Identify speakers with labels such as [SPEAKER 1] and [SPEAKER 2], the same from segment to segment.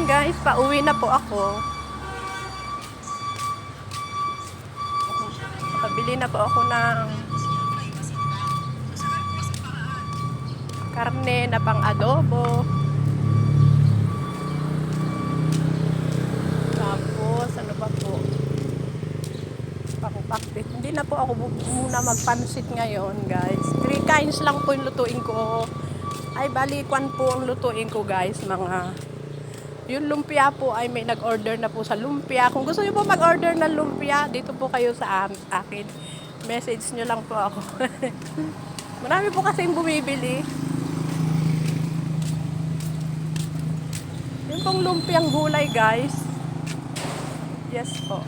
[SPEAKER 1] Ayun guys, pauwi na po ako. Pabili na po ako ng karne na pang adobo. Tapos, ano pa po? Pang-pakbit. Hindi na po ako muna magpansit ngayon guys. 3 kinds lang po yung lutuin ko. Ay, balikwan po ang lutuin ko guys. Yung lumpia po ay may nag-order na po sa lumpia. Kung gusto niyo po mag-order ng lumpia, dito po kayo sa akin. Message nyo lang po ako. Marami po kasing bumibili. Yung pong lumpiang gulay guys. Yes po.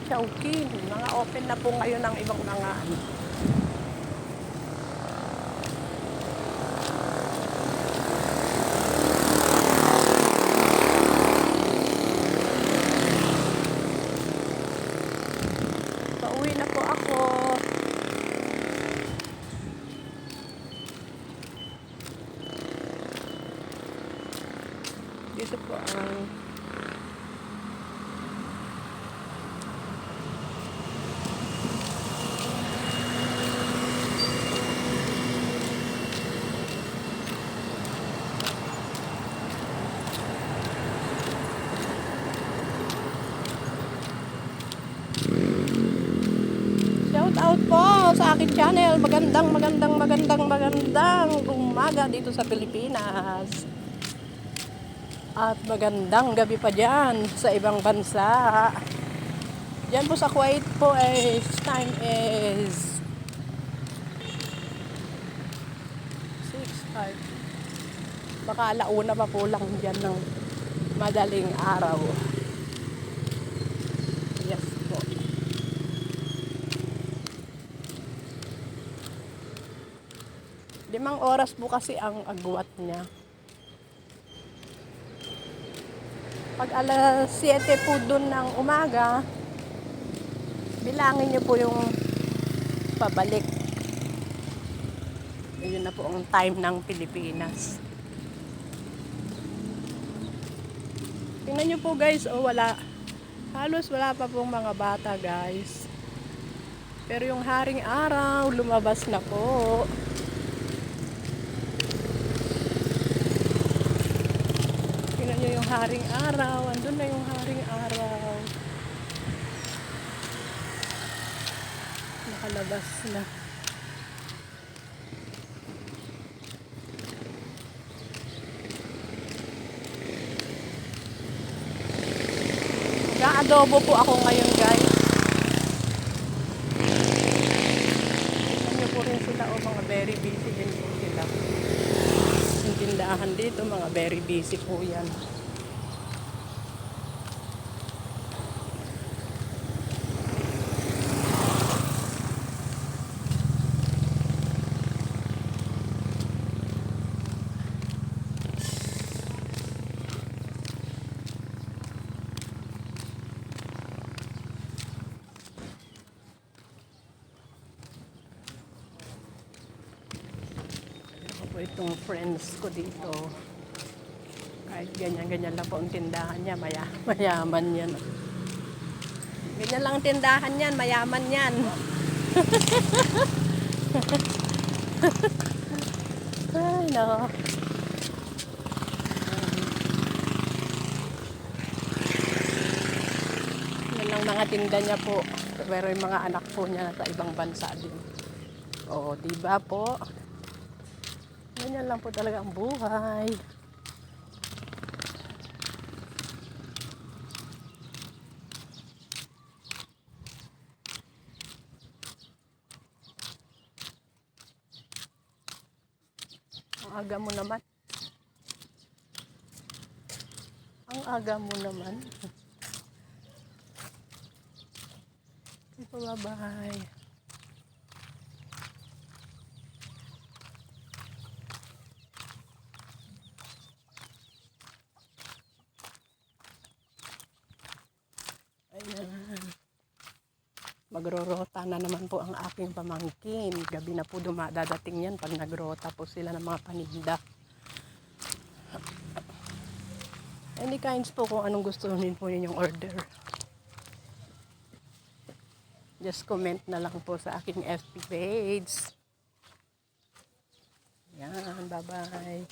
[SPEAKER 1] Chowking. Mga open na po ngayon ng ibang mga pauwi na po ako. Dito po ang shout out po sa aking channel. Magandang umaga dito sa Pilipinas. At magandang gabi pa dyan sa ibang bansa. Dyan po sa Kuwait po time is 6:05. Baka alauna pa po lang dyan ng madaling araw. Yes po. Limang oras po kasi ang agwat niya. Pag alas 7 po dun ng umaga, bilangin niyo po yung pabalik. Yun na po ang time ng Pilipinas. Tingnan niyo po guys, halos wala pa pong mga bata guys. Pero yung haring araw, lumabas na po. Tingnan niyo yung haring araw, andun na yung haring araw. Nakalabas na. Nag-aadobo po ako ngayon guys. Tignan niyo po rin sila mga very busy din po sila. Yung tindahan dito mga very busy po yan. Itong friends ko dito, kahit ganyan lang po ang tindahan niya, mayaman yan. Ganyan lang ang tindahan yan, mayaman yan. Ay no. Yan ang mga tinda niya po, pero yung mga anak po niya sa ibang bansa din. Oo, diba po? Ganyan lang po talaga ang buhay. Ang aga mo naman. Ang aga mo naman. Bye-bye. Ayan. Magrorota na naman po ang aking pamangkin. Gabi na po dadating yan pag nagrota po sila ng mga paninda. Any kinds po kung anong gusto po ninyong order. Just comment na lang po sa aking FB page. Yan, bye-bye.